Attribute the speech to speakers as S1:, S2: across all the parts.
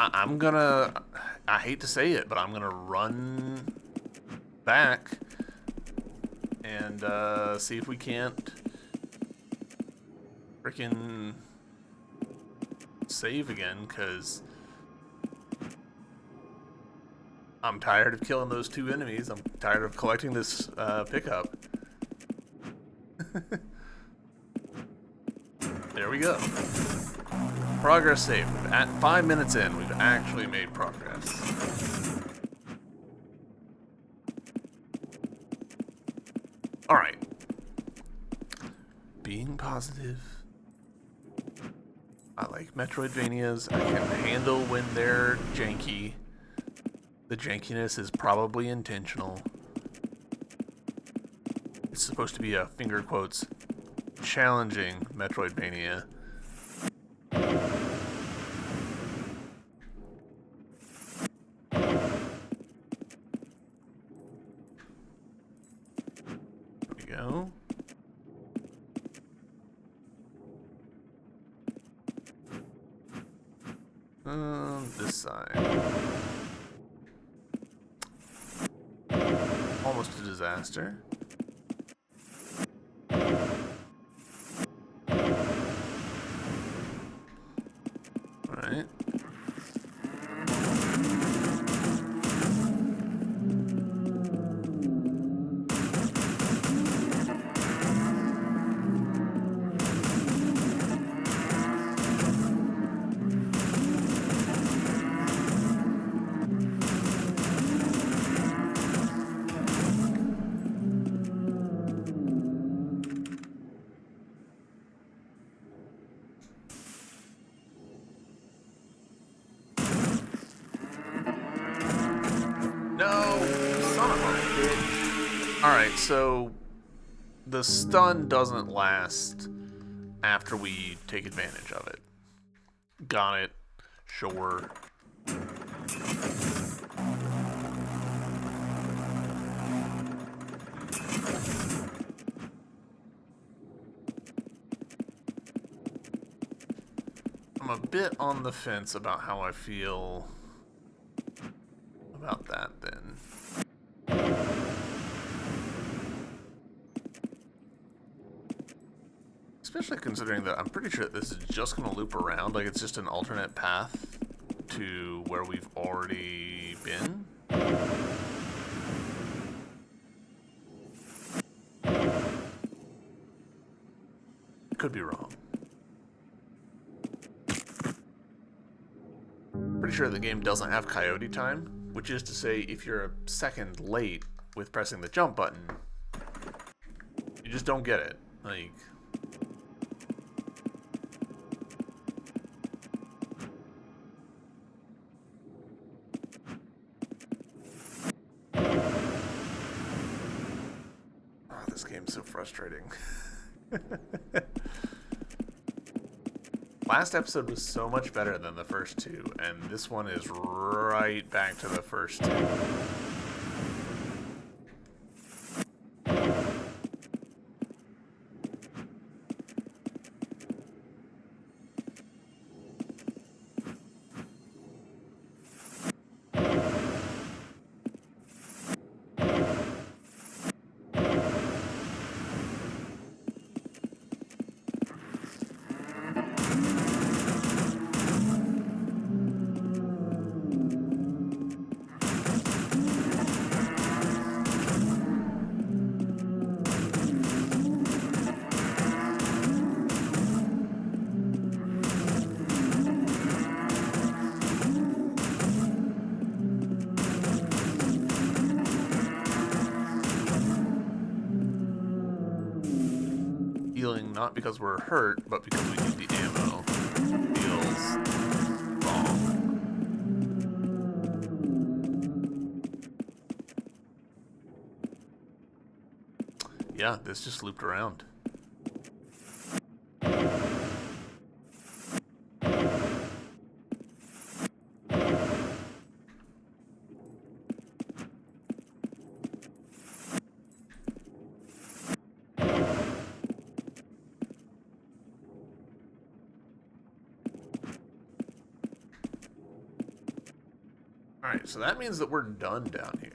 S1: I'm gonna, I hate to say it, but I'm gonna run back and see if we can't freaking save again, because I'm tired of killing those two enemies. I'm tired of collecting this pickup. There we go. Progress saved. At 5 minutes in, we've actually made progress. Alright. Being positive. I like Metroidvanias. I can handle when they're janky. The jankiness is probably intentional. It's supposed to be a, finger quotes, challenging Metroidvania. There we go. This side. Almost a disaster. Alright. No! Son of a bitch. Alright, so the stun doesn't last after we take advantage of it. Got it. Sure. I'm a bit on the fence about how I feel about that then. Especially considering that I'm pretty sure that this is just going to loop around, like it's just an alternate path to where we've already been. Could be wrong. Pretty sure the game doesn't have coyote time, which is to say if you're a second late with pressing the jump button, you just don't get it. Like, oh, this game's so frustrating. Last episode was so much better than the first two, and this one is right back to the first two. Healing not because we're hurt, but because we need the ammo. Feels wrong. Yeah, this just looped around. Alright, so that means that we're done down here.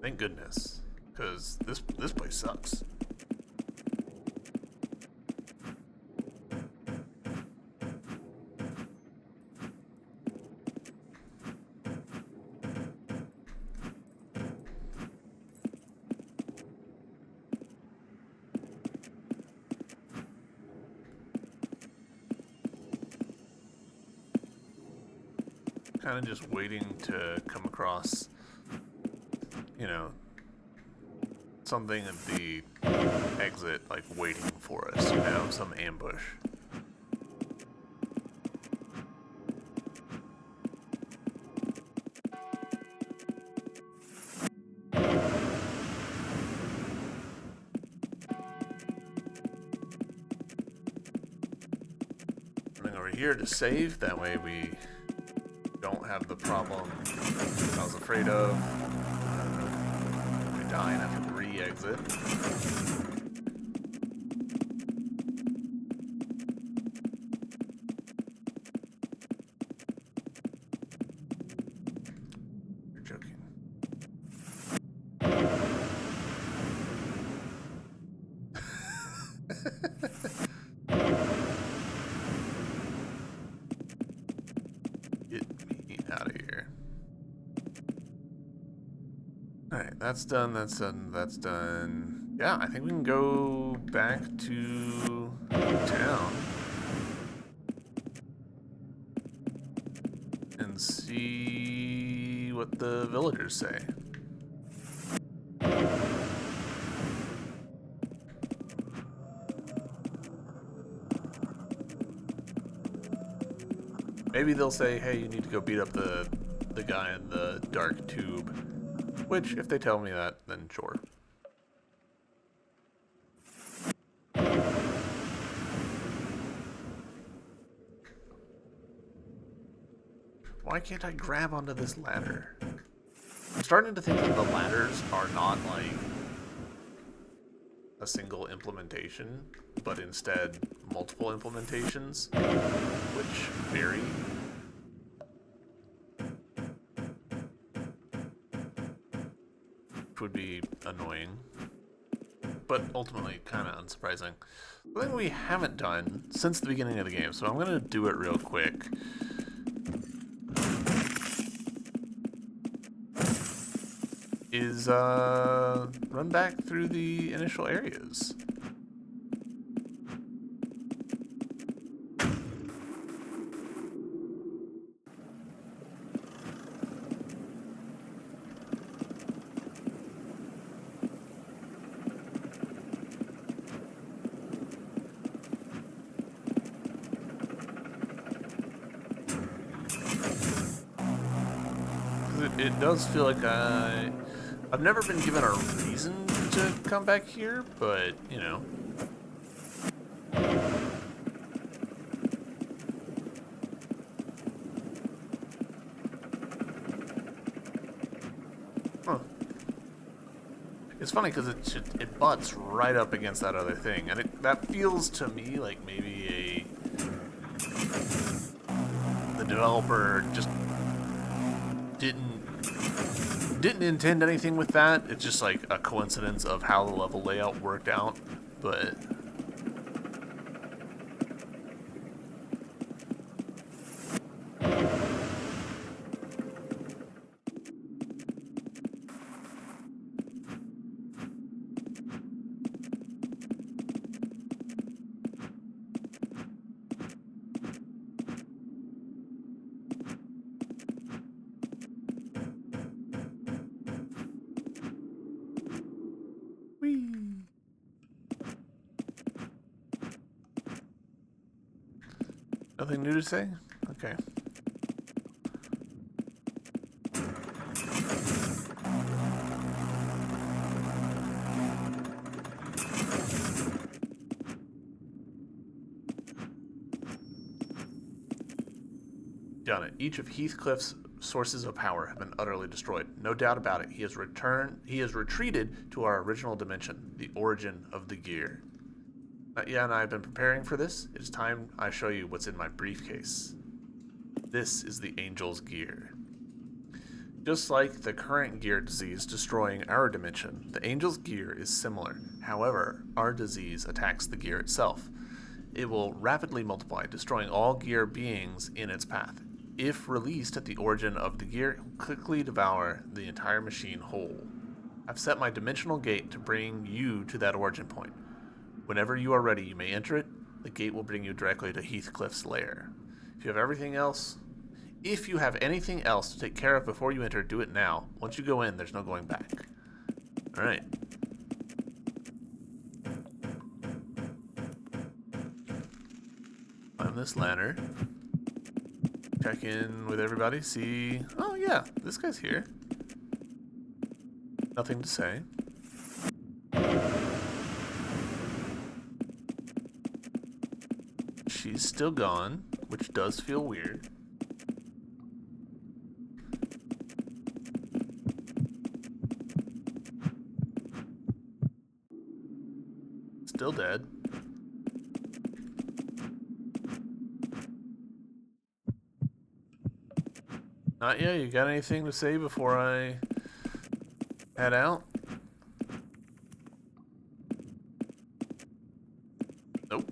S1: Thank goodness, because this place sucks. Kind of just waiting to come across, you know, something at the exit, like waiting for us, you know, some ambush. Running over here to save, that way we don't have the problem I was afraid of. We die and have to re-exit. You're joking. Get me out of here. Alright, that's done, that's done, that's done. Yeah, I think we can go back to town and see what the villagers say. Maybe they'll say, hey, you need to go beat up the guy in the dark tube. Which, if they tell me that, then sure. Why can't I grab onto this ladder? I'm starting to think that the ladders are not like a single implementation, but instead multiple implementations, which vary. Which would be annoying, but ultimately kind of unsurprising. Something we haven't done since the beginning of the game, so I'm going to do it real quick. Is run back through the initial areas. It does feel like I've never been given a reason to come back here, but, you know. Huh. It's funny because it butts right up against that other thing, and that feels to me like maybe the developer just didn't intend anything with that. It's just like a coincidence of how the level layout worked out, but nothing new to say? Okay. Done it. Each of Heathcliff's sources of power have been utterly destroyed. No doubt about it. He has retreated to our original dimension, the origin of the gear. Natya and I have been preparing for this. It is time I show you what's in my briefcase. This is the Angel's Gear. Just like the current gear disease destroying our dimension, the Angel's Gear is similar. However, our disease attacks the gear itself. It will rapidly multiply, destroying all gear beings in its path. If released at the origin of the gear, it will quickly devour the entire machine whole. I've set my dimensional gate to bring you to that origin point. Whenever you are ready, you may enter it. The gate will bring you directly to Heathcliff's lair. If you have anything else to take care of before you enter, do it now. Once you go in, there's no going back. Alright. Climb this ladder. Check in with everybody, see... Oh yeah, this guy's here. Nothing to say. She's still gone, which does feel weird. Still dead. Not yet. You got anything to say before I head out? Nope.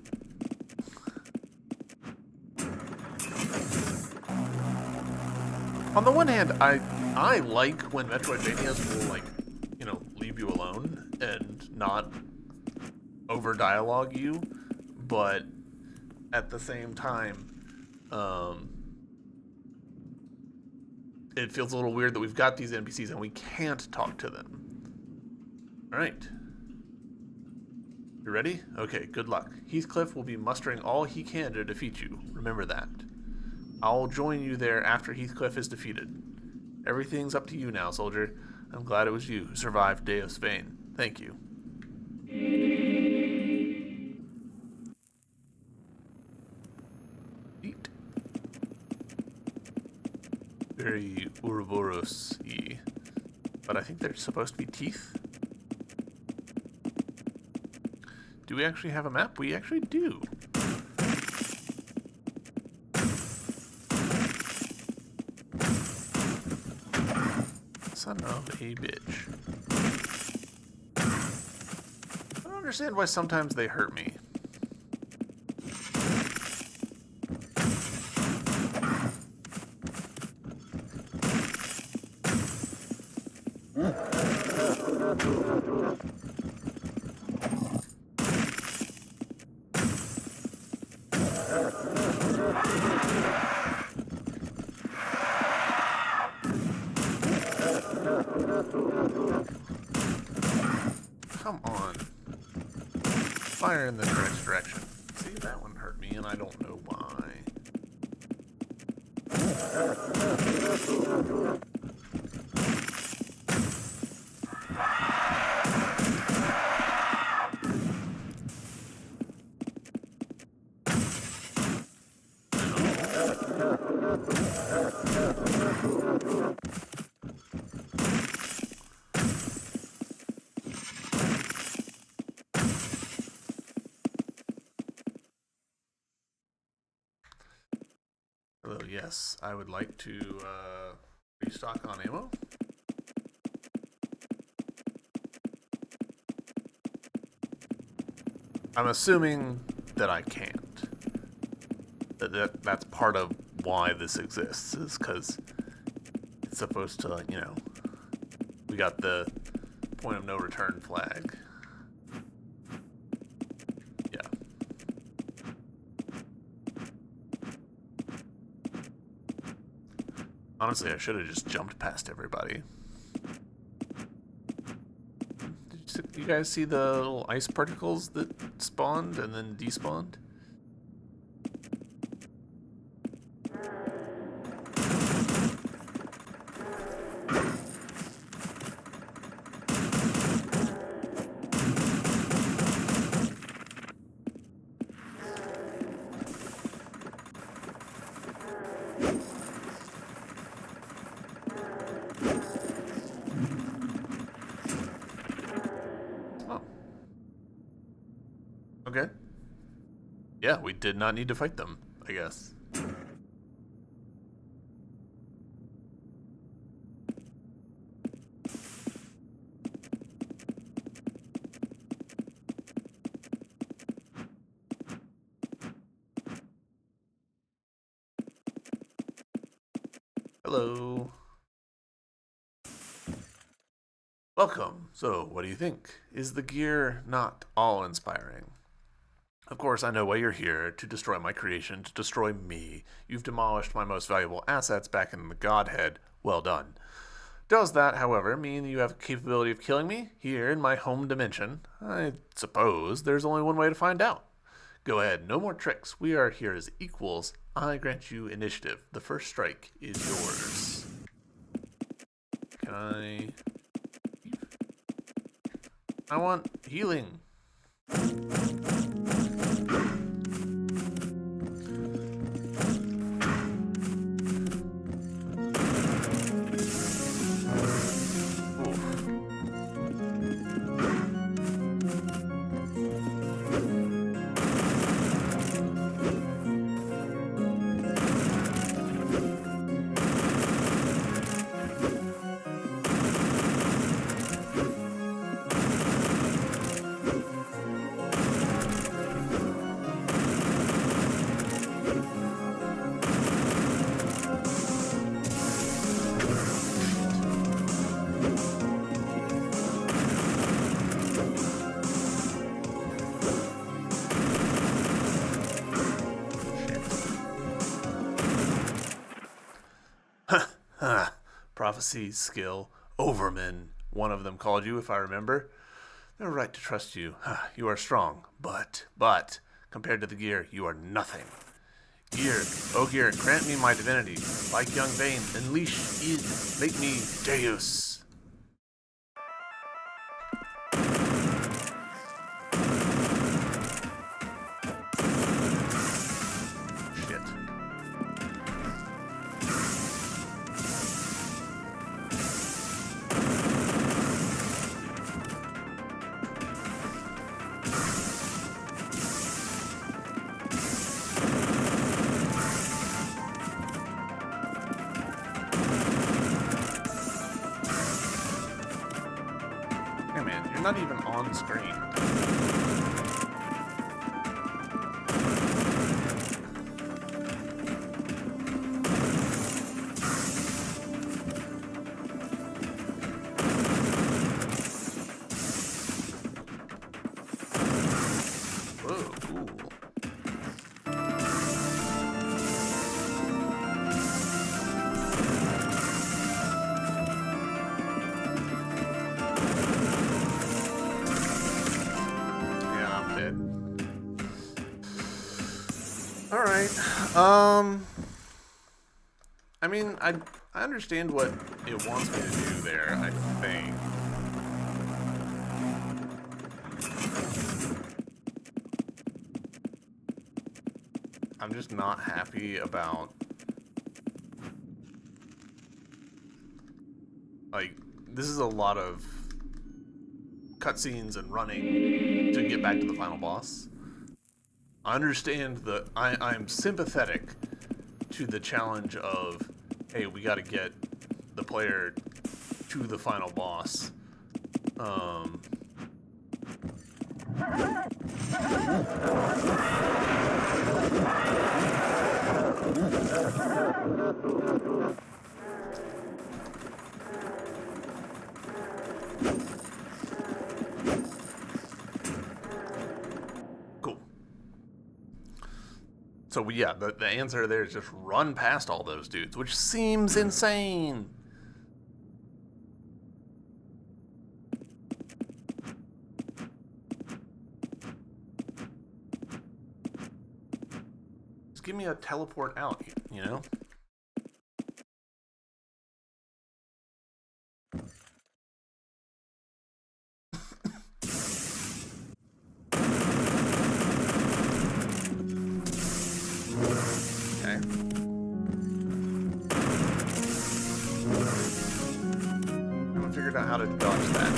S1: On the one hand, I like when Metroidvanias will, like, you know, leave you alone and not over dialogue you, but at the same time, it feels a little weird that we've got these NPCs and we can't talk to them. Alright. You ready? Okay, good luck. Heathcliff will be mustering all he can to defeat you. Remember that. I'll join you there after Heathcliff is defeated. Everything's up to you now, soldier. I'm glad it was you who survived Deus Vane. Thank you. Eat. Very Ouroboros-y. But I think they're supposed to be teeth. Do we actually have a map? We actually do. Son of a bitch. I don't understand why sometimes they hurt me. Come on. Fire in the correct direction. See, that one hurt me, and I don't know why. Hello, yes, I would like to restock on ammo. I'm assuming that I can't. That's part of why this exists, is because it's supposed to, you know, we got the point of no return flag. Yeah. Honestly, I should have just jumped past everybody. Did you guys see the little ice particles that spawned and then despawned? Okay. Yeah, we did not need to fight them, I guess. Hello. Welcome. So, what do you think? Is the gear not all-inspiring? Of course, I know why you're here, to destroy my creation, to destroy me. You've demolished my most valuable assets back in the Godhead. Well done. Does that, however, mean you have the capability of killing me here in my home dimension? I suppose there's only one way to find out. Go ahead, no more tricks. We are here as equals. I grant you initiative. The first strike is yours. Can I want healing. Prophecy, skill, overman, one of them called you, if I remember. They're right to trust you. You are strong, but, compared to the gear, you are nothing. Gear, oh gear, grant me my divinity. Like young Vayne, unleash id, make me Deus. Not even on screen. Whoa, cool. I mean, I understand what it wants me to do there, I think. I'm just not happy about... Like, this is a lot of cutscenes and running to get back to the final boss. I understand that I'm sympathetic to the challenge of, hey, we got to get the player to the final boss. Cool. So yeah, the answer there is just run past all those dudes, which seems insane. Just give me a teleport out, you know? Out how to dodge that.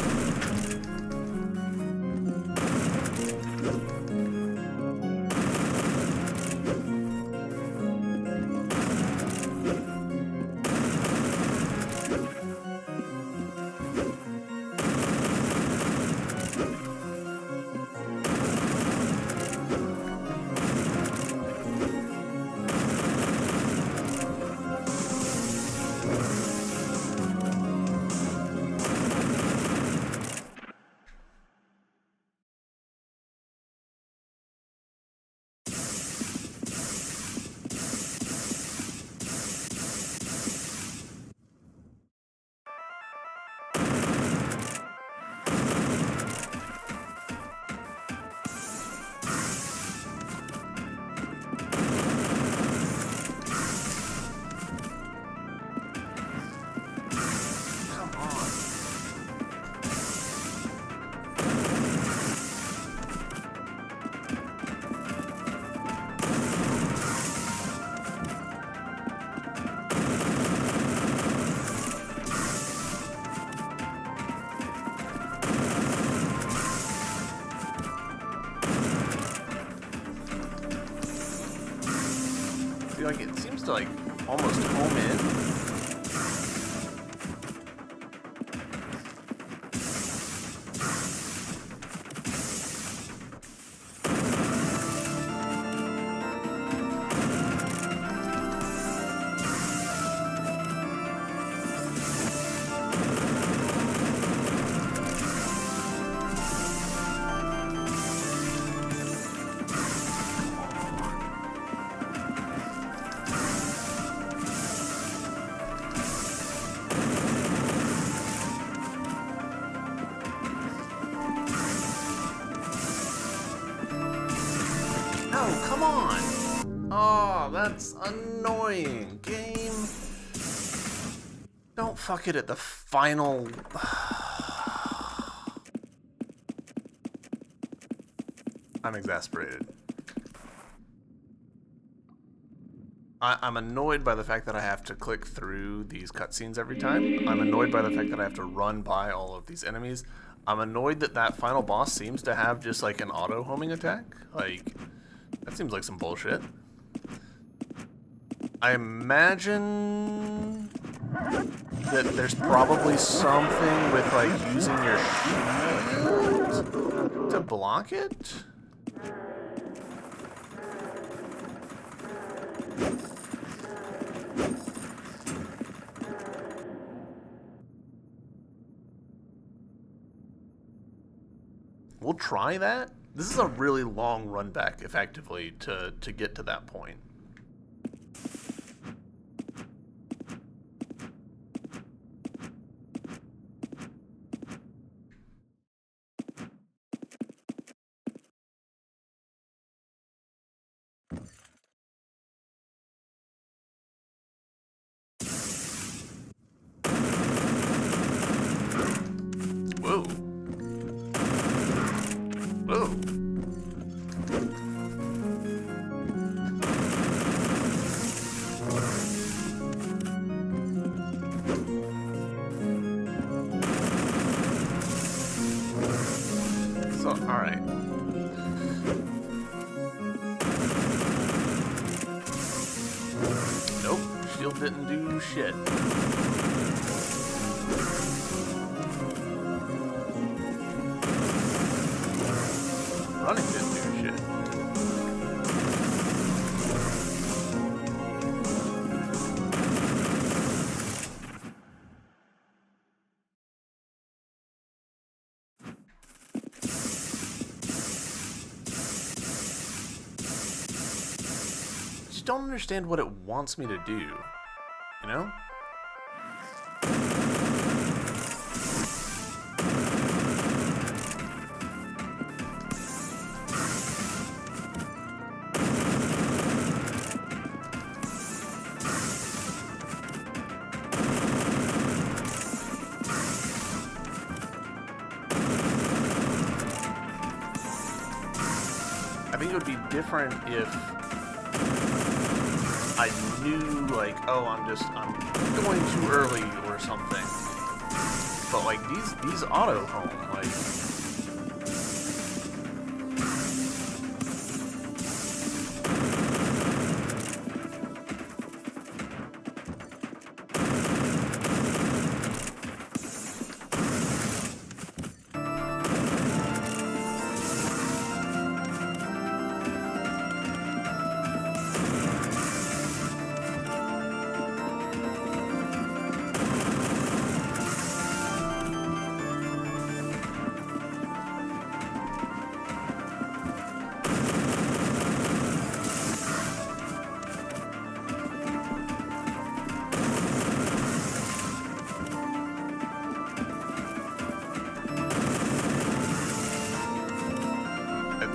S1: Like, it seems to, like, almost home in. No, come on! Oh, that's annoying. Game. Don't fuck it at the final. I'm exasperated. I'm annoyed by the fact that I have to click through these cutscenes every time. I'm annoyed by the fact that I have to run by all of these enemies. I'm annoyed that that final boss seems to have just like an auto-homing attack. Like, that seems like some bullshit. I imagine that there's probably something with like using your shield to block it. We'll try that. This is a really long run back, effectively, to get to that point. Whoa. Whoa. So, alright. Nope, shield didn't do shit. Running didn't do shit. I just don't understand what it wants me to do, you know? I think it would be different if I knew, like, oh, I'm going too early or something. But like these auto home, like.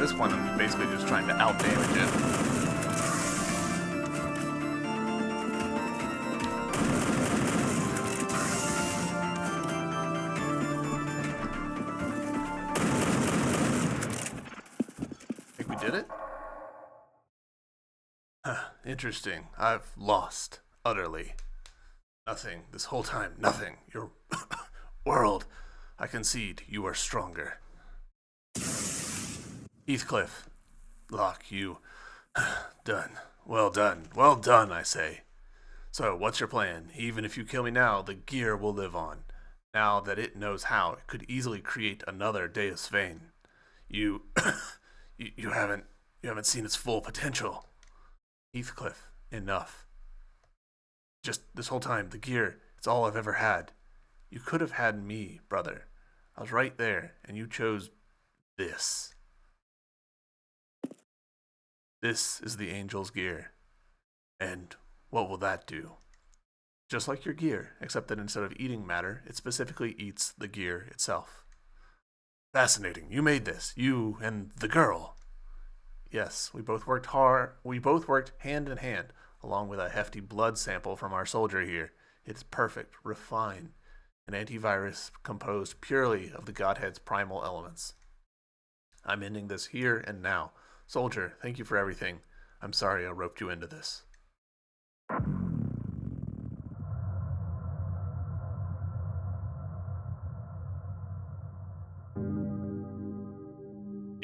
S1: this point, I'm basically just trying to out-damage it. Did it? Interesting. I've lost. Utterly. Nothing. This whole time. Nothing. Your world. I concede you are stronger. Heathcliff. Locke, you. Done. Well done. Well done, I say. So, what's your plan? Even if you kill me now, the gear will live on. Now that it knows how, it could easily create another Deus Vane. You... You haven't seen its full potential. Heathcliff, enough. Just this whole time, the gear, it's all I've ever had. You could have had me, brother. I was right there, and you chose this. This is the angel's gear. And what will that do? Just like your gear, except that instead of eating matter, it specifically eats the gear itself. Fascinating. You made this. You and the girl. Yes, we both worked hard. We both worked hand in hand, along with a hefty blood sample from our soldier here. It's perfect, refined, an antivirus composed purely of the Godhead's primal elements. I'm ending this here and now. Soldier, thank you for everything. I'm sorry I roped you into this.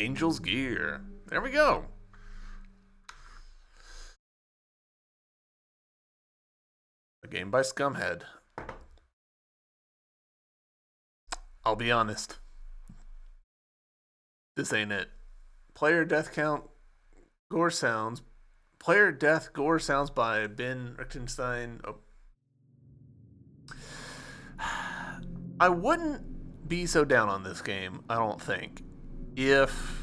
S1: Angel's Gear. There we go. A game by Scumhead. I'll be honest. This ain't it. Player death count, gore sounds. Player death gore sounds by Ben Richtenstein. Oh. I wouldn't be so down on this game, I don't think, if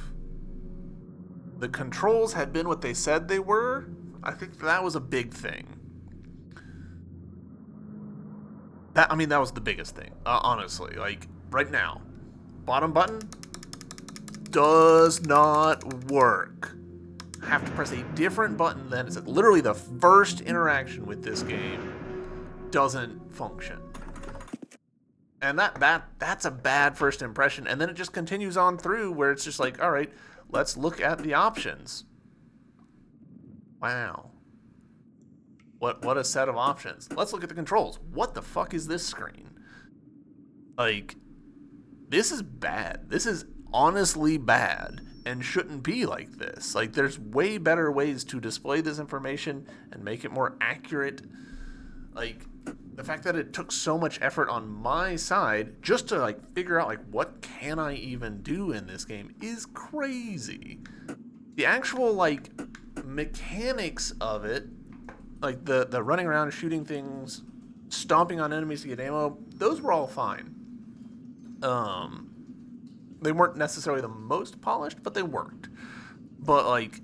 S1: the controls had been what they said they were. I think that was a big thing. That was the biggest thing, honestly. Like, right now, bottom button does not work. I have to press a different button then. It's literally the first interaction with this game doesn't function. And that's a bad first impression. And then it just continues on through where it's just like, all right, let's look at the options. Wow. What a set of options. Let's look at the controls. What the fuck is this screen? Like, this is bad. This is honestly bad and shouldn't be like this. Like, there's way better ways to display this information and make it more accurate. Like, the fact that it took so much effort on my side just to, like, figure out, like, what can I even do in this game is crazy. The actual, like, mechanics of it, like the running around, shooting things, stomping on enemies to get ammo, those were all fine. They weren't necessarily the most polished, but they worked. But, like,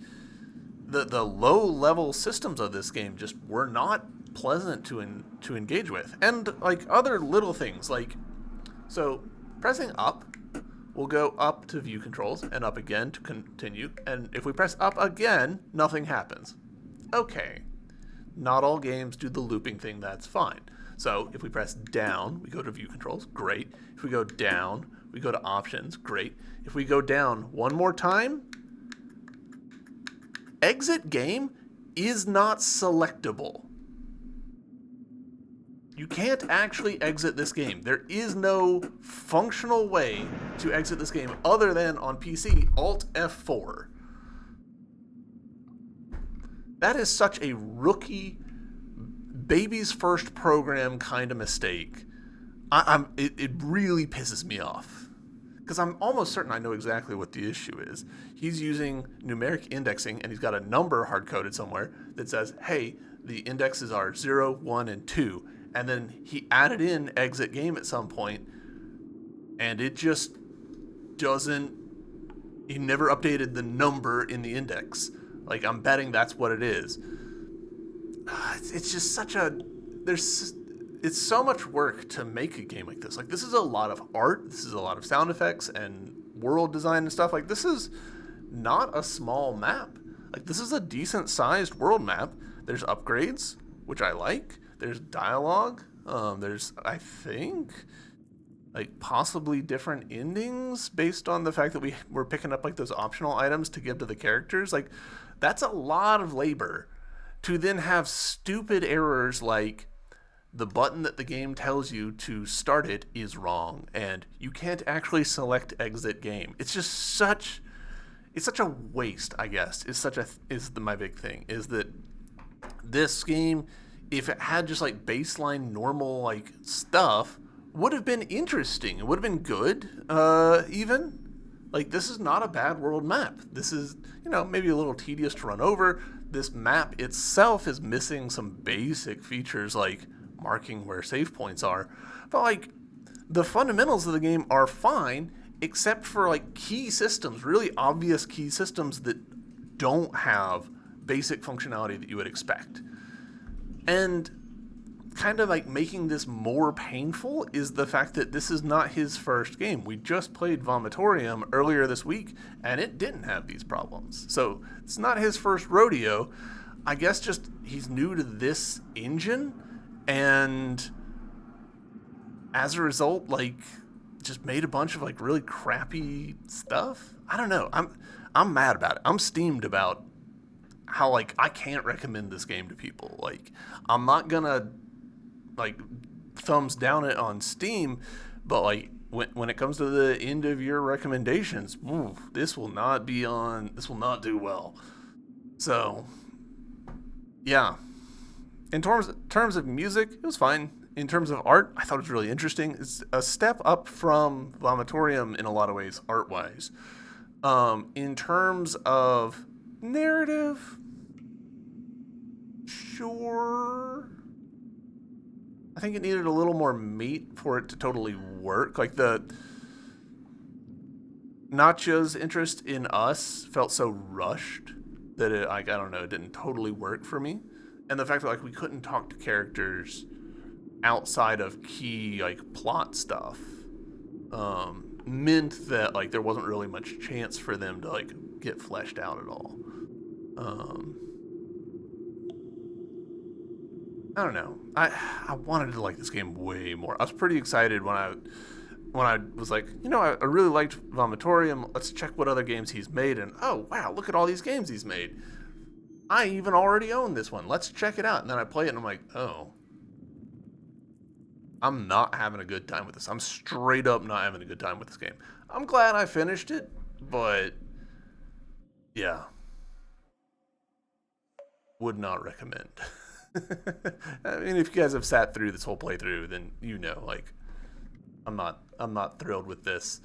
S1: the low-level systems of this game just were not pleasant to engage with. And, like, other little things, like, so pressing up will go up to view controls and up again to continue. And if we press up again, nothing happens. Okay. Not all games do the looping thing, that's fine. So if we press down, we go to view controls, great. If we go down, we go to options, great. If we go down one more time, exit game is not selectable. You can't actually exit this game. There is no functional way to exit this game other than on PC, Alt F4. That is such a rookie, baby's first program kind of mistake. It really pisses me off. Because I'm almost certain I know exactly what the issue is. He's using numeric indexing, and he's got a number hard-coded somewhere that says, hey, the indexes are 0, 1, and 2. And then he added in exit game at some point, and it just doesn't... He never updated the number in the index. Like, I'm betting that's what it is. It's just such a... It's so much work to make a game like this. Like, this is a lot of art. This is a lot of sound effects and world design and stuff. Like, this is not a small map. Like, this is a decent sized world map. There's upgrades, which I like. There's dialogue. There's, I think, like possibly different endings based on the fact that we're picking up like those optional items to give to the characters. Like, that's a lot of labor to then have stupid errors like the button that the game tells you to start it is wrong and you can't actually select exit game. It's just such a waste, I guess. My big thing is that this game, if it had just like baseline normal like stuff, would have been interesting. It would have been good, even. Like, this is not a bad world map. This is, maybe a little tedious to run over. This map itself is missing some basic features like marking where save points are. But, like, the fundamentals of the game are fine, except for, like, key systems, really obvious key systems that don't have basic functionality that you would expect. And kind of like making this more painful is the fact that this is not his first game. We just played Vomitorium earlier this week, and it didn't have these problems. So it's not his first rodeo. I guess just he's new to this engine, and as a result, like, just made a bunch of like really crappy stuff. I don't know. I'm mad about it. I'm steamed about how like I can't recommend this game to people. Like, I'm not gonna like thumbs down it on Steam, but like when it comes to the end of your recommendations, this will not do well. So yeah, in terms of music, it was fine. In terms of art, I thought it was really interesting. It's a step up from Vomitorium in a lot of ways, art-wise. In terms of narrative, sure. I think it needed a little more meat for it to totally work. Like, the Nacho's interest in us felt so rushed that it, like, I don't know, it didn't totally work for me. And the fact that like we couldn't talk to characters outside of key like plot stuff meant that like there wasn't really much chance for them to like get fleshed out at all. I don't know. I wanted to like this game way more. I was pretty excited when I was like, I really liked Vomitorium. Let's check what other games he's made. And oh wow, look at all these games he's made. I even already own this one. Let's check it out. And then I play it and I'm like, oh, I'm not having a good time with this. I'm straight up not having a good time with this game. I'm glad I finished it, but yeah, would not recommend. I mean, if you guys have sat through this whole playthrough, then like, I'm not thrilled with this.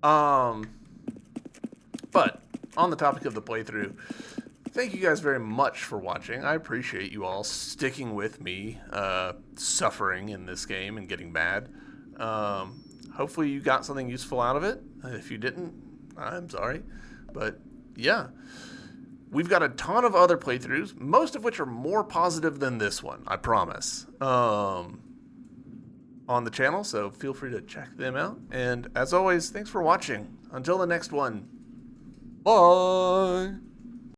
S1: But on the topic of the playthrough, thank you guys very much for watching. I appreciate you all sticking with me, suffering in this game and getting mad. Hopefully you got something useful out of it. If you didn't, I'm sorry. But yeah. We've got a ton of other playthroughs, most of which are more positive than this one, I promise, on the channel, so feel free to check them out. And as always, thanks for watching. Until the next one, bye!